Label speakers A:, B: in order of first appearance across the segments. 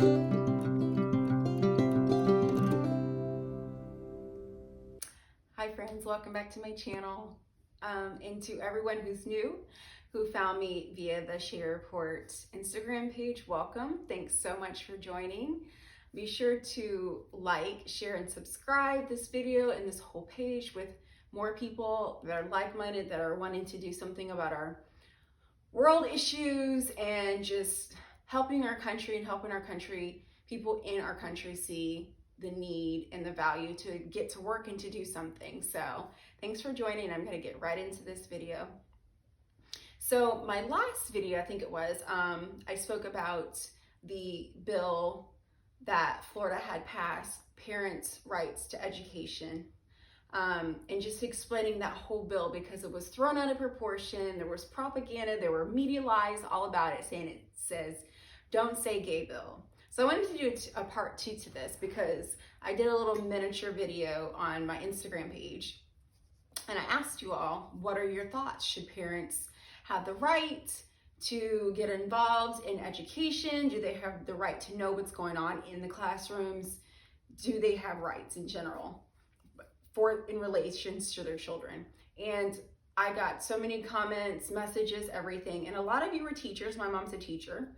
A: Hi friends, welcome back to my channel. And to everyone who's new, who found me via the Shea Report Instagram page, welcome. Thanks so much for joining. Be sure to like, share, and subscribe this video and this whole page with more people that are like-minded, that are wanting to do something about our world issues and just helping our country people in our country see the need and the value to get to work and to do something. So thanks for joining. I'm going to get right into this video. So my last video, I think it was, I spoke about the bill that Florida had passed, parents' rights to education, and just explaining that whole bill because it was thrown out of proportion. There was propaganda, there were media lies all about it, saying it says, "Don't say gay bill." So I wanted to do a part 2 to this because I did a little miniature video on my Instagram page and I asked you all, what are your thoughts? Should parents have the right to get involved in education? Do they have the right to know what's going on in the classrooms? Do they have rights in general in relations to their children? And I got so many comments, messages, everything. And a lot of you were teachers. My mom's a teacher.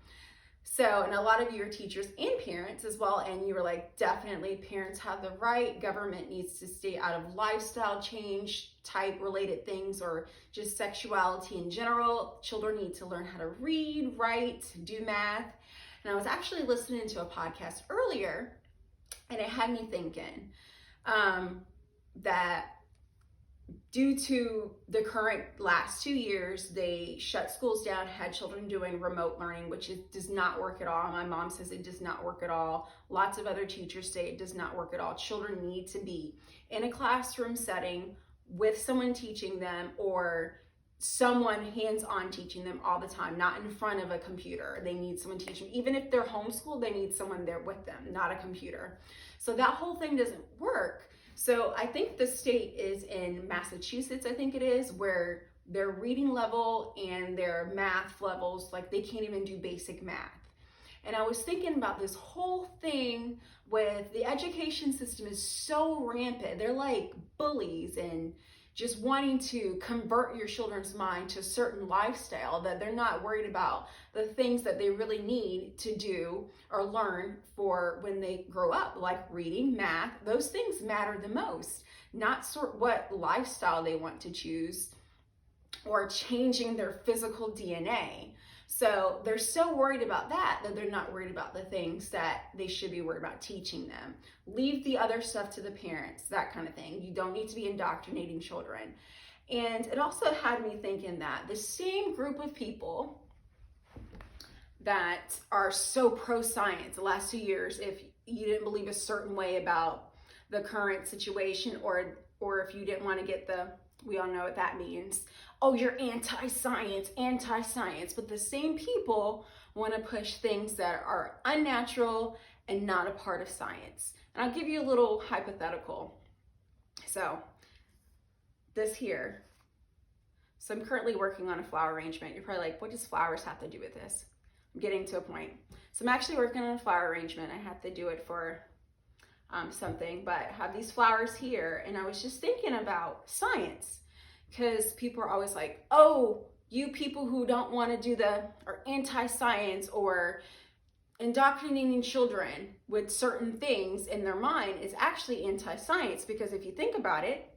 A: So, and a lot of you are teachers and parents as well, and you were like, definitely parents have the right. Government needs to stay out of lifestyle change type related things or just sexuality in general. Children need to learn how to read, write, do math. And I was actually listening to a podcast earlier, and it had me thinking that due to the current last 2 years, they shut schools down, had children doing remote learning, which does not work at all. My mom says it does not work at all. Lots of other teachers say it does not work at all. Children need to be in a classroom setting with someone teaching them or someone hands-on teaching them all the time, not in front of a computer. They need someone teaching. Even if they're homeschooled, they need someone there with them, not a computer. So that whole thing doesn't work. So I think the state is in Massachusetts, I think it is, where their reading level and their math levels, like they can't even do basic math. And I was thinking about this whole thing with the education system is so rampant. They're like bullies and just wanting to convert your children's mind to a certain lifestyle that they're not worried about the things that they really need to do or learn for when they grow up, like reading, math. Those things matter the most, not what lifestyle they want to choose or changing their physical DNA. So they're so worried about that they're not worried about the things that they should be worried about teaching them. Leave the other stuff to the parents, that kind of thing. You don't need to be indoctrinating children. And it also had me thinking that the same group of people that are so pro-science the last 2 years, if you didn't believe a certain way about the current situation or if you didn't want to get we all know what that means. Oh, you're anti-science. But the same people want to push things that are unnatural and not a part of science. And I'll give you a little hypothetical. So this here. So I'm currently working on a flower arrangement. You're probably like, what does flowers have to do with this? I'm getting to a point. So I'm actually working on a flower arrangement. I have to do it for something, but I have these flowers here, and I was just thinking about science because people are always like, oh, you people who don't want to do or anti-science or indoctrinating children with certain things in their mind is actually anti-science, because if you think about it,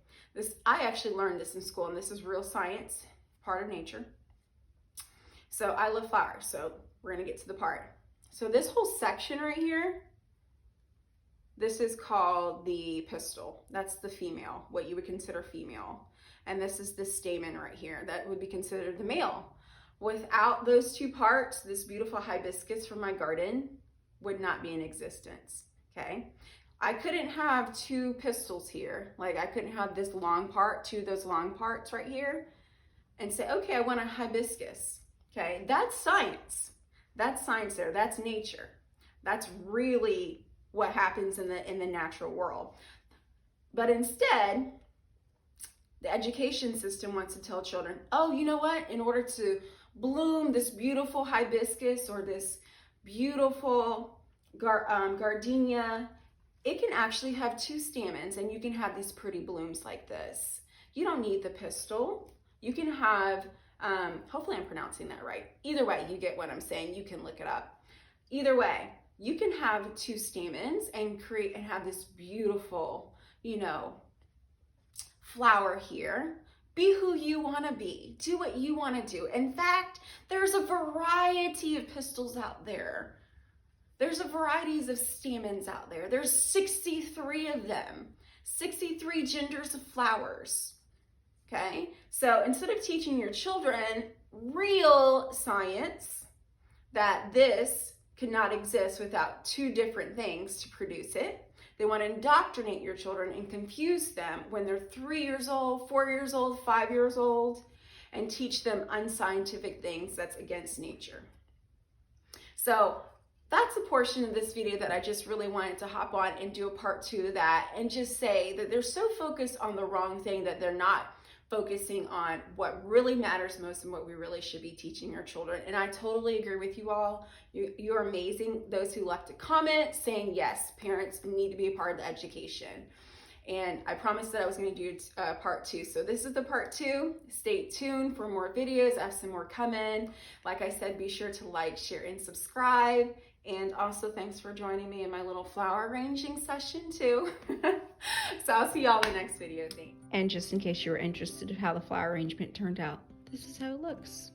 A: I actually learned this in school, and this is real science, part of nature. So I love flowers, so we're gonna get to the part. So this whole section right here, this is called the pistil. That's the female, what you would consider female. And this is the stamen right here. That would be considered the male. Without those two parts, this beautiful hibiscus from my garden would not be in existence, okay? I couldn't have two pistils here. Like I couldn't have this long part, two of those long parts right here, and say, okay, I want a hibiscus, okay? That's science. That's science there, that's nature. That's really what happens in the natural world. But instead, the education system wants to tell children, oh, you know what? In order to bloom this beautiful hibiscus or this beautiful gardenia, it can actually have 2 stamens, and you can have these pretty blooms like this. You don't need the pistil. You can have, hopefully I'm pronouncing that right. Either way, you get what I'm saying. You can look it up. Either way, you can have 2 stamens and have this beautiful, you know, flower here. Be who you want to be. Do what you want to do. In fact, there's a variety of pistils out there. There's a varieties of stamens out there. There's 63 of them, 63 genders of flowers. Okay, so instead of teaching your children real science, that this could not exist without 2 different things to produce it, they want to indoctrinate your children and confuse them when they're 3 years old, 4 years old, 5 years old, and teach them unscientific things that's against nature. So that's a portion of this video that I just really wanted to hop on and do a part 2 of that, and just say that they're so focused on the wrong thing that they're not focusing on what really matters most and what we really should be teaching our children. And I totally agree with you all. You're amazing. Those who left a comment saying, yes, parents need to be a part of the education. And I promised that I was going to do part 2. So this is the part 2. Stay tuned for more videos. I have some more coming. Like I said, be sure to like, share, and subscribe. And also, thanks for joining me in my little flower arranging session too. So I'll see y'all in the next video. Thanks. And just in case you were interested in how the flower arrangement turned out, this is how it looks.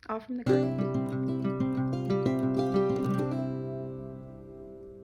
A: All from the garden.